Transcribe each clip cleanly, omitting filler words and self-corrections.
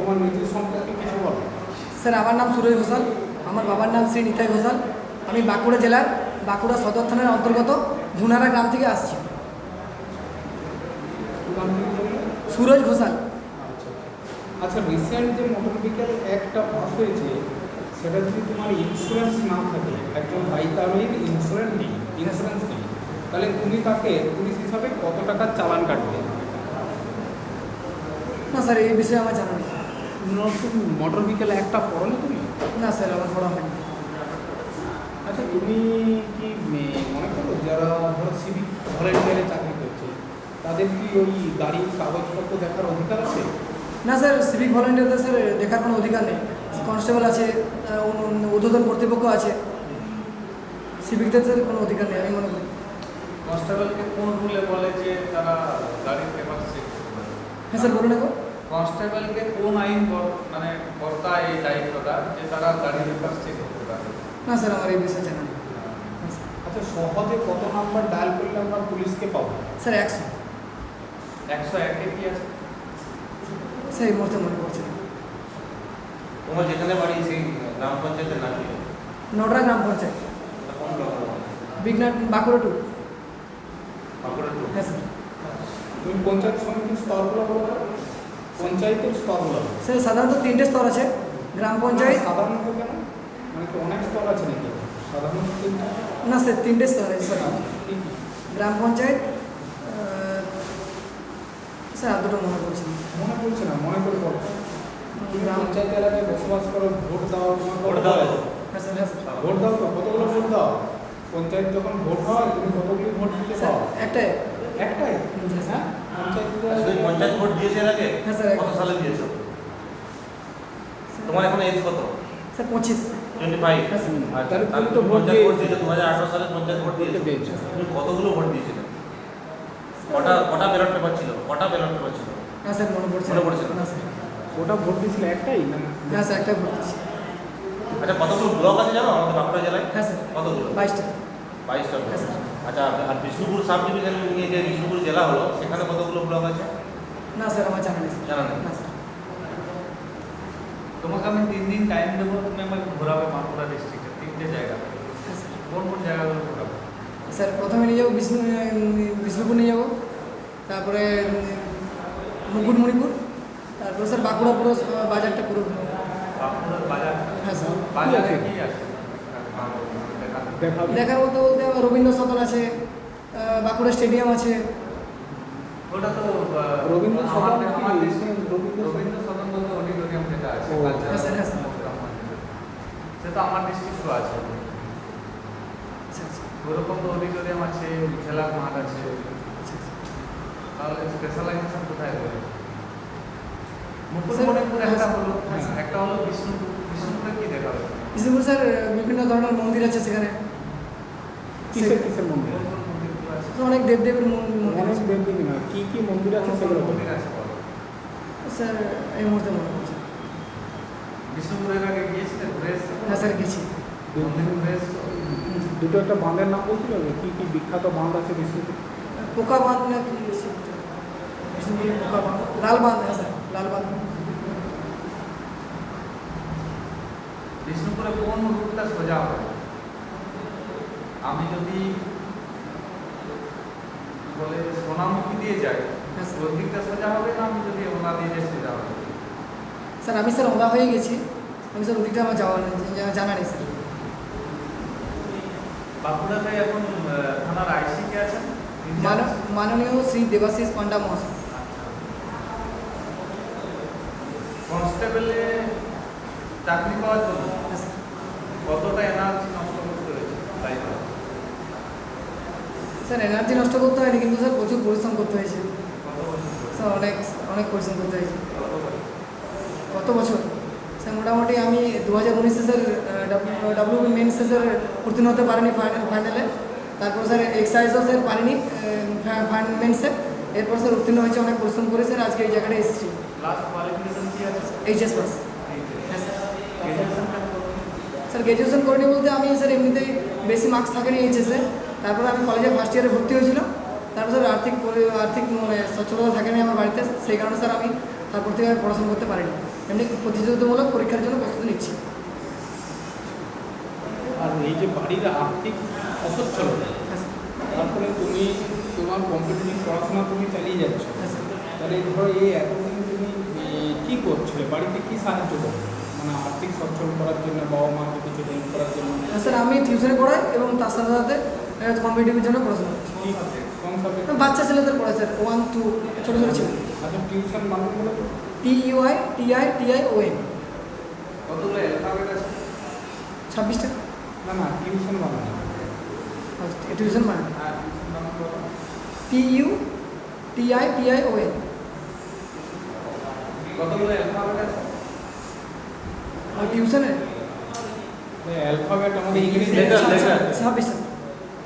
তোমার নিজের সম্পর্কে কিছু বলো। স্যার আমার নাম সুরজ ঘোষাল, আমার বাবার নাম শ্রী নিতাই ঘোষাল। আমি বাঁকুড়া জেলার বাঁকুড়া সদর থানার অন্তর্গত ধুনারা গ্রাম থেকে আসছি। সুরজ ঘোষাল। আচ্ছা, রিসেন্ট যে মোটর ভেহিক্যাল অ্যাক্টটা পাস হয়েছে, সেটা যদি তোমার ইন্স্যুরেন্স না থাকে, একজন বাইক আরোহীর ইন্স্যুরেন্স নেই, তাহলে তুমি তাকে পুলিশ হিসাবে কত টাকার চালান কাটবে? না স্যার, এই বিষয়ে আমার জানা নেই। নতুন মোটর ভেহিক্যাল অ্যাক্টটা পড়ো না তুমি? না স্যার, আমার পড়া হয়নি। আচ্ছা, তুমি কি মনে করো যারা ধরো সিভিক ভলেন্টিয়ারে চাকরি করছে, তাদের কি ওই গাড়ির কাগজপত্র দেখার অধিকার আছে? না স্যার, সিভিক ভলেন্টিয়ারদের স্যার দেখার কোনো অধিকার নেই। কনস্টেবল আছে, ঊর্ধ্বতন কর্তৃপক্ষ আছে, সিভিকদের স্যার কোনো অধিকার নেই আমি মনে করি। কনস্টেবলকে কোন রুলে বলে যে তারা গাড়ির পেপার চেক করতে পারে? হ্যাঁ স্যার, বলুন একবার। কনস্টেবলকে কোন আইন মানে কর্তা এই দায়িত্বটা যে তারা গাড়ির পেপার চেক করতে পারে? না স্যার, আমার এই বিষয়ে জানা নেই। আচ্ছা, সহজে কত নাম্বার ডায়াল করলে আমরা পুলিশকে পাবো? স্যার 100। 101-এ কি আছে? স্যার এই মুহূর্তে মনে পড়ছে না। তোমার যেখানে বাড়ি সেই গ্রাম পঞ্চায়েতের নাম কি? নডরা গ্রাম পঞ্চায়েত, কোন ব্লক? বিঘ্নাট, বাঁকুড়া 2। বাঁকুড়া টু? হ্যাঁ স্যার। তুমি পঞ্চায়েত সমিতির স্তরগুলো বলো, পঞ্চায়েতের স্তরগুলো। স্যার সাধারণত 3টে স্তর আছে। গ্রাম পঞ্চায়েত। সাধারণত কেন, মানে কি অনেক স্তর আছে নাকি? সাধারণত তিনটা? না স্যার, 3টে স্তর আছে স্যার। কি কি? গ্রাম পঞ্চায়েত, স্যার আর দুটো মনে পড়ছে না। মনে পড়ছে না, মনে করে বলো। তুমি গ্রাম পঞ্চায়েত এলাকায় বসবাস করো, ভোট দাও, তোমার ভোট দাও। হ্যাঁ স্যার, হ্যাঁ স্যার। ভোট দাও তো, কতগুলো ভোট দাও? পঞ্চায়েত যখন ভোট হয় তুমি কতগুলো ভোট দিতে স্যার পাও? একটাই। একটাই? হ্যাঁ হ্যাঁ, আচ্ছা, তুমি পঞ্চায়েত ভোট দিয়েছে এর আগে? হ্যাঁ স্যার, কত সালে দিয়েছো? তোমার এখন এজ কত? স্যার 25। 25? হ্যাঁ স্যার। আর তাহলে তাহলে তুমি তো তুমি ভোট পঞ্চায়েত ভোট দিয়েছো। দিয়েছো, 2018 সালে পঞ্চায়েত ভোট দিয়েছো। দিয়েছো। তুমি কতগুলো ভোট দিয়েছিলে? কটা ব্যালট পেপার ছিল? কটা ব্যালট পেপার ছিল? হ্যাঁ স্যার, মনে পড়ছে মনে পড়ছে না? না স্যার। ওটা ভোট দিয়েছিল একটাই না? হ্যাঁ স্যার, একটাই ভোট দিচ্ছি। আচ্ছা, কতগুলো ব্লক আছে জানো আমাদের বাঁকুড়া জেলায়? হ্যাঁ স্যার, কতগুলো? 22টা। 22টা ব্লক। হ্যাঁ স্যার। আচ্ছা, আর বিষ্ণুপুর সাব ডিভিশন নিয়ে যে বিষ্ণুপুর জেলা হলো, সেখানে কতগুলো ব্লক আছে? না স্যার, আমার জানা নেই স্যার। জানা নেই? না স্যার। তোমাকে আমি 3 দিন টাইম দেবো, তুমি আমাকে ঘোরাবে বাঁকুড়া ডিস্ট্রিক্টে 3টে জায়গা। হ্যাঁ স্যার। কোন কোন জায়গাগুলো ঘোরাবে? স্যার প্রথমে নিয়ে যাবো বিষ্ণুপুর নিয়ে যাবো, তারপরে মুকুটমণিপুর, তারপরে স্যার বাঁকুড়া পুরো বাজারটা পুরো ঘুরবো। বাঁকুড়ার বাজার? হ্যাঁ স্যার। বাজারে কি আছে? দেখাবে। দেখার মতো বলতে রবীন্দ্র সদন আছে, বাঁকুড়া স্টেডিয়াম আছে। ওটা তো রবীন্দ্র সদন কি? আমার district- রবীন্দ্র সদন? রবীন্দ্র সদন বলতে অডিটোরিয়াম যেটা আছে, ও, হ্যাঁ স্যার, হ্যাঁ স্যার। সেটা আমার ডিস্ট্রিক্টও আছে। আচ্ছা আচ্ছা ওরকম তো অডিটোরিয়াম আছে, খেলার মাঠ আছে। আচ্ছা আচ্ছা। তাহলে স্পেশালাইজেশন কোথায় রয়েছে? স্যার, মুকুটমণিপুর একটা হলো, হ্যাঁ স্যার। একটা হলো বিষ্ণুপুর। বিষ্ণুপুরে কি দেখাবে? বিষ্ণুপুর স্যার বিভিন্ন ধরনের মন্দির আছে সেখানে। কিসের কিসের মন্দির? কোন কোন মন্দিরগুলো আছে? তো অনেক দেবদেবীর মন্দির অনেক আছে। দেবদেবী না, কি কি মন্দির আছে কোন কোন সেগুলো বলো। মন্দির আছে বলো? স্যার এই মুহূর্তে মনে পড়ছে না। বিষ্ণুপুরের আগে গিয়েছিলেন, ঘুরে এসেছেন? হ্যাঁ স্যার, গেছি। মন্দির ঘুরে এসেছো? দুটো একটা বাঁধের নাম বলছিল, কি কি বিখ্যাত বাঁধ আছে বিষ্ণুপুর? পোকা বাঁধ না কি আছে? বিষ্ণুপুরের পোকা বাঁধ, লাল বাঁধ। হ্যাঁ স্যার, লাল বাঁধ। বিষ্ণুপুরে কোন রুটটা সোজা হবে? আমি যদি বলে সোনামুখী দিয়ে যাই, হ্যাঁ স্যার। ওই দিকটা সোজা হবে না আমি যদি ওনা দিয়ে যাই সোজা হবে? স্যার আমি স্যার ওদা হয়ে গেছি, আমি স্যার ওদিকটা আমার জানা নেই স্যার। বাঁকুড়াতে এখন থানার আইসি কে আছেন? মাননীয় শ্রী দেবাশিস পান্ডা মহাশয়। কনস্টেবলে চাকরি পাওয়ার জন্য হ্যাঁ স্যার। কতটা এনার্জি নষ্ট করতে হয়েছে তাই না? স্যার এনার্জি নষ্ট করতে হয়নি, কিন্তু স্যার প্রচুর পরিশ্রম করতে হয়েছে। কত বছর ধরে? স্যার অনেক অনেক পরিশ্রম করতে হয়েছে। কত বছর? কত বছর? স্যার মোটামুটি আমি 2019-এ স্যার ডাব্লিউবি মেন্সে স্যার উত্তীর্ণ হতে পারিনি ফাইনালে। তারপর স্যার এক্সারসাইজও স্যার পারিনি মেন্সে। এরপর স্যার উত্তীর্ণ হয়েছে, অনেক পরিশ্রম করে স্যার আজকে এই জায়গাটা এসেছি। লাস্ট কোয়ালিফিকেশন কি আছে? HS pass. হ্যাঁ স্যার। গ্রাজুয়েশন কেন করবেন? স্যার গ্র্যাজুয়েশন করিনি বলতে আমি স্যার এমনিতেই বেশি মার্কস থাকেনি এইচএসে। তারপরে আমি কলেজে ফার্স্ট ইয়ারে ভর্তি হয়েছিল। তারপর স্যার আর্থিক মানে সচ্ছলতা থাকেনি আমার বাড়িতে, সেই কারণে স্যার আমি তারপর থেকে আর পড়াশোনা করতে পারিনি। এমনি প্রতিযোগিতামূলক পরীক্ষার জন্য প্রস্তুতি নিচ্ছি। আর এই যে বাড়ির আর্থিক অসচ্ছলতা, হ্যাঁ স্যার। তারপরে তুমি তোমার কম্পিটিটিভ পড়াশোনা তুমি চালিয়ে যাচ্ছ, হ্যাঁ স্যার। তাহলে ধরো এই এতদিন তুমি কী করছিলে, বাড়িতে কী সাহায্য করো, মানে আর্থিক সচ্ছল করার জন্য, বাবা মাকে কিছু হেল্প করার জন্য? হ্যাঁ স্যার, আমি টিউশনে পড়াই এবং তার সাথে সাথে কম্পিটিটিভের জন্য পড়াশোনা করছি। কোন সাবজেক্ট? বাচ্চা ছেলেদের পড়াই স্যার, 1 2 ছোটো ছোটো ছেলে। আচ্ছা, টিউশন মানে বলো তো? TUITION। কতগুলো অ্যালফাবেট আছে? 26টা। না না, টিউশন মানে না। টিউশন মানে হ্যাঁ, টিউশন নাম বলো। TUTITION। কতগুলো অ্যালফাবেট আছে? আর টিউশনে অ্যালফাবেট আমাদের ইংলিশ Letter, letter। 26টা।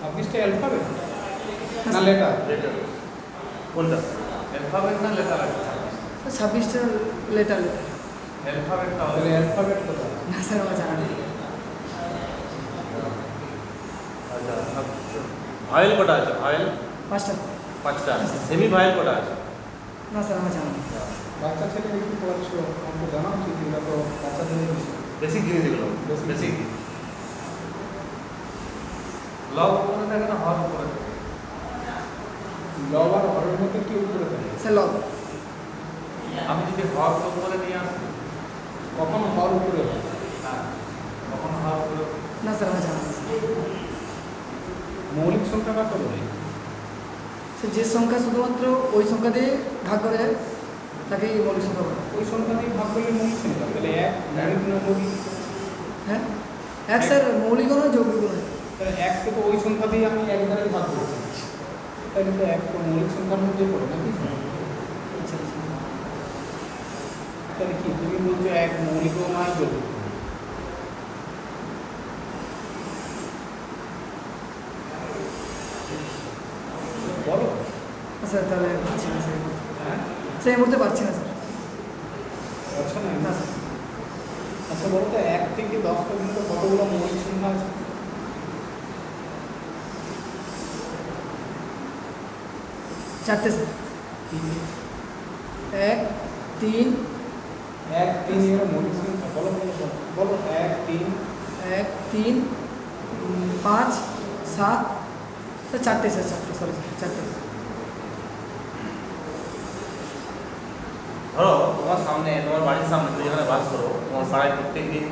26টা অ্যালফাবেট না লেটার? লেটার কোনটা? অ্যালফাবেট না লেটার আছে? 26টা লেটার। অ্যালফাবেট তাহলে তাহলে অ্যালফাবেট কোথায়? না স্যার, আমার জানা নেই। আচ্ছা, ভায়েল কটা আছে? ভায়েল 5টা। 5টা। সেমি ভায়েল কটা আছে? না স্যার, আমার জানা নেই। বাচ্চা ছেলে একটু পড়াচ্ছ, আমাকে জানা উচিত, এটা তো বাচ্চাদের বিষয়। বেসিক জিনিস এগুলো, বেসিক। লব উপরে থাকে না হর উপরে থাকে? লব আর হরের মধ্যে কি উপরে থাকে? স্যার লব। আমি যদি হর উপরে নিয়ে আসি, কখনো হর উপরে হয়? হ্যাঁ, তখন হর উপরে। না স্যার, আমার জানা নেই। মৌলিক সংখ্যা কাকে বলে? স্যার যে সংখ্যা শুধুমাত্র ওই সংখ্যা দিয়ে ভাগ করে তাকেই মৌলিক সংখ্যা বলে। ওই সংখ্যা দিয়ে ভাগ করলে মৌলিক সংখ্যা, তাহলে এক মৌলিক না মৌলিক? হ্যাঁ, এক স্যার মৌলিকও নয়, যৌগিকও নয়। তাহলে এক থেকে ওই সংখ্যা দিয়ে আমি এক দ্বারা ভাগ করছি, তাহলে তো এক তো মৌলিক সংখ্যার মধ্যে পড়ে নাকি? আচ্ছা আচ্ছা। তাহলে কি তুমি বলছো এক মৌলিকও নয়, যৌগিক? বলো। স্যার তাহলে পারছি না স্যার, হ্যাঁ, স্যার এই মুহূর্তে পারছি না স্যার। আচ্ছা না? না স্যার। আচ্ছা বলো তো, 1 থেকে 10 পর্যন্ত কতগুলো মৌলিক সংখ্যা আছে? 4টে স্যার। 1 3 1 3 এর মৌলিক সংখ্যা বলো বলো বলো। বলো 1 3 1 3 5 7 স্যার 4টে স্যার, 4টে, সরি স্যার 4টে। ধরো তোমার সামনে, তোমার বাড়ির সামনে, তুমি যেখানে বাস করো, তোমার পাড়ায় প্রত্যেকদিন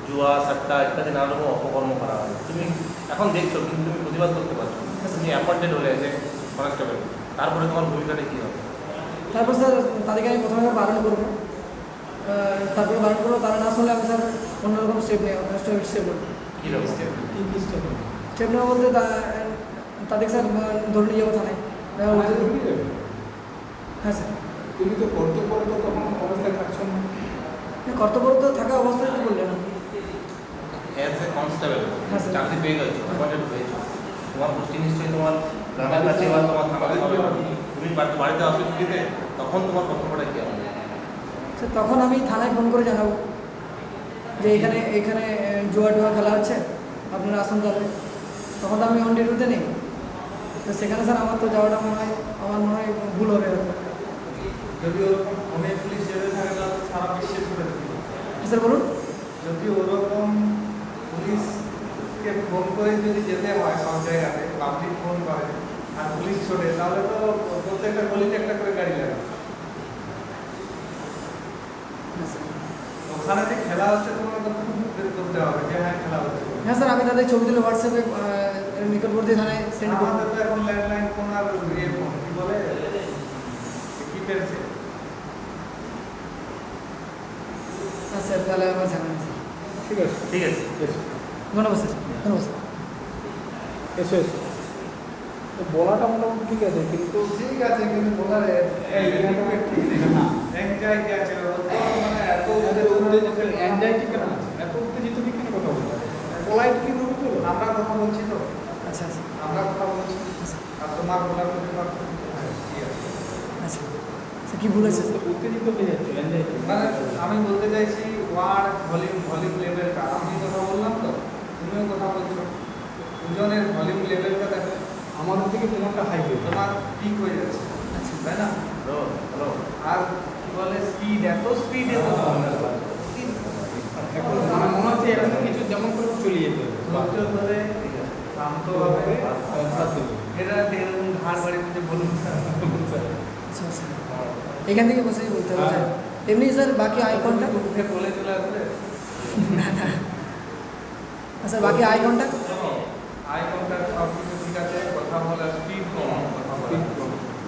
জুয়া, সাট্টা ইত্যাদি নানা রকম অপকর্ম করা হয়। তুমি এখন দেখছো, কিন্তু তুমি প্রতিবাদ করতে পারছো না। তুমি অ্যাপয়েন্টেড হলে যে কনস্টেবল, তারপরে তোমার ভূমিকাটা কী হবে? তারপর স্যার তাদেরকে আমি প্রথমে বারণ করবো, তারপরে বারণ করবো, তারা না শুনলে আমি স্যার অন্যরকম স্টেপ নেব, স্টেপ নেব। কী রকম? কি কি স্টেপ? স্টেপ নেওয়া বলতে তাদেরকে স্যার ধরে নিয়ে যাবো থানায়। হ্যাঁ স্যার। তুমি তো কর্তব্যরত তখন অবস্থায় থাকছো না? কর্তব্যরত থাকা অবস্থায় কি বললেন? অ্যাজ এ কনস্টেবল হ্যাঁ, স্যার। চাকরি পেয়ে গেছো, অ্যাপয়েন্টেড হয়েছো, তোমার পোস্টিং নিশ্চয়ই তোমার গ্রামের কাছে বা তোমার থানাতে হবে। তুমি বাড়িতে আসো ছুটিতে, তখন তোমার কর্তব্যটা কী হবে? স্যার তখন আমি থানায় ফোন করে জানাবো যে এখানে এখানে জুয়া টুয়া খেলা হচ্ছে, আপনারা আসুন তাহলে। তখন তো আমি অন ডিউটিতে নেই, তো সেখানে স্যার আমার তো যাওয়াটা আমার মনে হয় ভুল হবে হয়তো। যদি ওরকম ফোনে পুলিশ যেতে থাকে তাহলে সারা বিশ্বে ছড়ে দিবে। স্যার বলুন। যদি ওরকম পুলিশকে ফোন করে যদি যেতে হয় সব জায়গাতে, পাবলিক ফোন করে আর পুলিশ ছোড়ে, তাহলে তো প্রত্যেকটা গলিতে একটা করে গাড়ি লাগে। হ্যাঁ স্যার। ওখানে যে খেলা হচ্ছে তোমার তো বের করতে হবে যে হ্যাঁ খেলা হচ্ছে। হ্যাঁ স্যার, আমি তাদের ছবি তুলে হোয়াটসঅ্যাপে নিকটবর্তী থানায় সেন্ড করবো। আমাদের তো এখন ল্যান্ডলাইন ফোন আর ইয়ে ফোন কি বলে কি পেয়েছে। হ্যাঁ স্যার, তাহলে আমার জানা নেই স্যার। ঠিক আছে, ঠিক আছে। এসো ধন্যবাদ স্যার, ধন্যবাদ স্যার। এসো এসো। তো বলাটা মোটামুটি ঠিক আছে, কিন্তু ঠিক আছে, কিন্তু বলার এই মোটামুটি ঠিক আছে না। অ্যাংজাইটি আছে ওর তো, মানে এত এত উত্তেজিত, অ্যাংজাইটি কেন আছে? এত উত্তেজিত কি কেন কথা বলতে? পোলাইটলি ভাবে বলো। আমরা কথা বলছি তো, আচ্ছা আচ্ছা আমরা কথা বলছি আর তোমার বলার প্রতিবাদ কি আছে? আচ্ছা। স্যার কী ভুল আছে স্যার? উত্তেজিত হয়ে যাচ্ছে, অ্যাংজাইটি। মানে আমি বলতে চাইছি ওয়ার্ড ভলিউম লেভেলটা, আমি কথা বললাম তো, তুমিও কথা বলছো, দুজনের ভলিউম লেভেলটা দেখো, আমাদের থেকে তোমারটা হাই হয়ে যাবে। তোমার পিক হয়ে যাচ্ছে, আচ্ছা। তাই না? Hello, hello. আর ফুটবলের স্পিড, এত স্পিডে তো এখন মনে হচ্ছে এরকম কিছু যেমন করে চলে যেতে হবে ধৈর্য ধরে শান্তভাবে সাথে এরা এরকম ঘাড় বাড়ি দিতে বলুন স্যার। আচ্ছা আচ্ছা এখান থেকে বসেই বলতে হবে স্যার। এমনি স্যার বাকি আই কন্ট্যাক্ট উঠে বলে চলে আসবে। না না স্যার বাকি আই কন্ট্যাক্ট আই কন্ট্যাক্ট সব কিছু ঠিক আছে, কথা বলা স্পিড কম, কথা বলা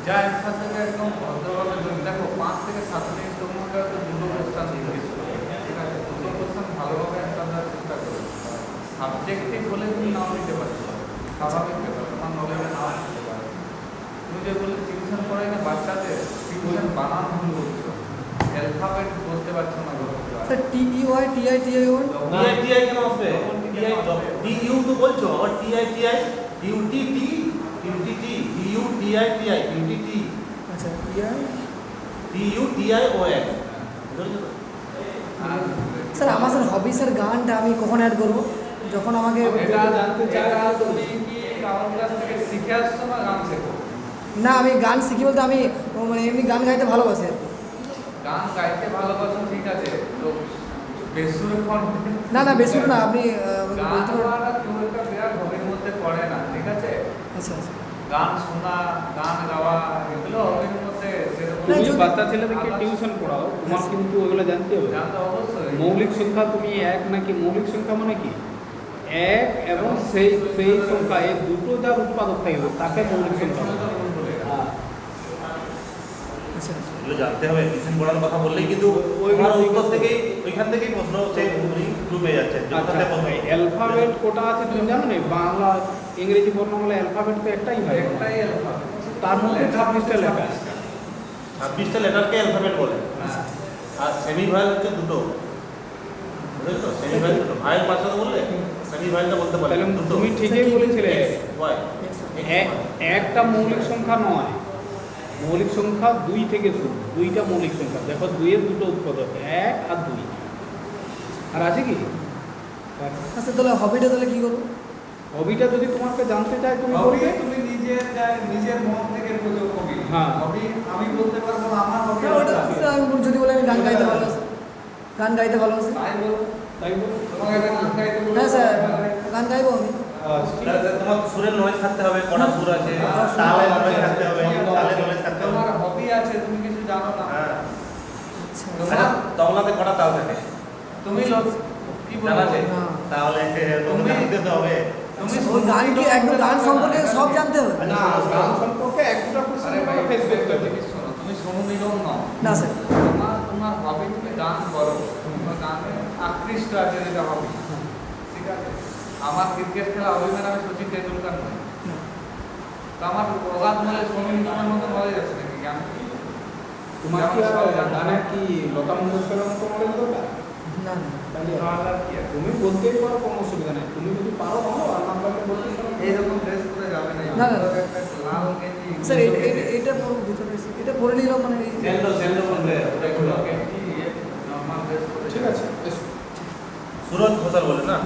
যা একসাথে একদম ভদ্রভাবে ধরুন। দেখো 5 থেকে 7 মিনিট তোমাকে তো দুটো কোশ্চেন জিজ্ঞেস করবে, ঠিক আছে? দুটো কোশ্চেন ভালোভাবে অ্যান্সার দেওয়ার চেষ্টা করবে। সাবজেক্টিভ বলে তুমি নাও নিতে পারছো, স্বাভাবিক ব্যাপার, তোমার নলেজে নাও নিতে পারো। তুমি যে বলে টিউশন পড়াই না বাচ্চাদের, টিউশন বানান ভুল বলছো, অ্যালফাবেট বলতে পারছো না বলতে sir TEY TI TI one TI কেন আসবে? টিইউ তো বলছো, আবার টিআই ডিউটি টিউটিটি টিআই ডিউটিটি আচ্ছা TI টিইউটিআইওএন বুঝছো তো? স্যার আমার স্যার হবি স্যার গানটা আমি কখন অ্যাড করবো? যখন আমাকে এটা জানতে চাই তুমি কি কারোর কাছ থেকে শিখে আসছো না গান শেখো? না আমি গান শিখি বলতে আমি মানে এমনি গান গাইতে ভালোবাসি আর কি। গান গাইতে ভালোবাসো ঠিক আছে, তো বেসুরে কণ্ঠে না না বেশি না আপনি আমাকে গান বলতে পারেন। গাওয়াটা খুব একটা বিরাট হবির মধ্যে পড়ে না, ঠিক আছে? আচ্ছা আচ্ছা গান শোনা, গান গাওয়া এগুলো হবির মধ্যে সেরকম না, তুমি যদি- বাচ্চা ছেলেদেরকে টিউশন পড়াও, তোমার কিন্তু ওগুলো জানতে হবে। জানতে অবশ্যই মৌলিক সংখ্যা তুমি এক নাকি মৌলিক সংখ্যা মানে কি এক এবং সেই সেই সংখ্যা এই দুটো যার উৎপাদক থাকবে তাকে মৌলিক সংখ্যা বলে। হ্যাঁ। আচ্ছা আচ্ছা এগুলো জানতে হবে। টিউশন পড়ানোর কথা বললেই কিন্তু ওইগুলো ওইখানে উত্তর থেকেই ওইখান থেকেই প্রশ্ন সে ডুবে যাচ্ছে। আচ্ছা অ্যালফাবেট কোটা আছে তুমি জানো না? বাংলা ইংরেজি বর্ণমালা অ্যালফাবেট তো একটাই হয়, একটাই alphabet। তার মধ্যে 26টা লেখা আছে। 26টা লেটারকে অ্যালফাবেট বলে। আর সেমি ভায়েল হচ্ছে দুটো, বুঝেছো? সেমি ভায়েল দুটো, ভায়েল পাঁচটা বললে সেমি ভায়েলটা বলতে পারলে তাহলে দুটো। তুমি ঠিকই বলেছিলে, ওয়াই একটা মৌলিক সংখ্যা নয়, মৌলিক সংখ্যা 2 থেকে শুরু, 2টা মৌলিক সংখ্যা। দেখো 2-এর দুটো উৎপাদক, 1 আর 2। আর আছে কি? আচ্ছা তাহলে হবিটা তাহলে কী করবো? হবিটা যদি তোমাকে জানতে চাই তুমি হবি করবে। তুমি নিজের মন থেকে খোঁজো হবি। হ্যাঁ। হবি আমি বলতে পারবো না আমার হবি না, ওটা স্যার আমি যদি বলে আমি গান গাইতে ভালোবাসি, গান গাইতে ভালোবাসি। তাই বলো, তাই বলো। তোমাকে একটা গান গাইতে বলবো। হ্যাঁ স্যার গান গাইবো আমি। ঠিক আছে। তোমার সুরের নলেজ থাকতে হবে, কটা সুর আছে, তালের নলেজ থাকতে হবে, তালের নলেজ থাকতে হবে। তোমার হবি আছে, তুমি কিছু জানো না। হ্যাঁ। আচ্ছা আচ্ছা, তবলাতে কটা তাল থাকে তুমি কি জানা আছে? বলবো? না। তাহলে তোমাকে জানতে হবে। তুমি ওই গান কি একদম গান সম্পর্কে সব জানতে হবে? না, গান সম্পর্কে এক দুটো আরে কোশ্চেন ভাই ফেস করতে হবে। তুমি শোনো, তুমি সোনু নিগম নও। না স্যার তোমার হবি তুমি গান করো, তোমার গানে আকৃষ্ট আছে যেটা হবি, ঠিক আছে? আমার ক্রিকেট খেলা হবি মানে আমি সচিন তেন্ডুলকার নই। না। তো আমার প্রগাত নলেজ সোনু নিগমের মতো নলেজ আছে নাকি গান? তোমার কি আর গানের কি লতা মঙ্গেশকরের মতো নলেজ দরকার? না না তাহলে তাহলে আর কি আছে? তুমি বলতেই পারো, কোনো অসুবিধা নেই। তুমি যদি পারো ভালো, আর না পারলে বলতে পারো। এইরকম ড্রেস পরে যাবে না। না, না। একটা লাল গেঞ্জি স্যার এটা পড়ো ভিতরে এসে। এটা পড়ে নিলাম মানে এই- সেন্ডো বলবে ওটা এগুলো গেঞ্জি নর্মাল ড্রেস পরে ঠিক আছে, এসো। সুরজ ঘোষাল বলে না?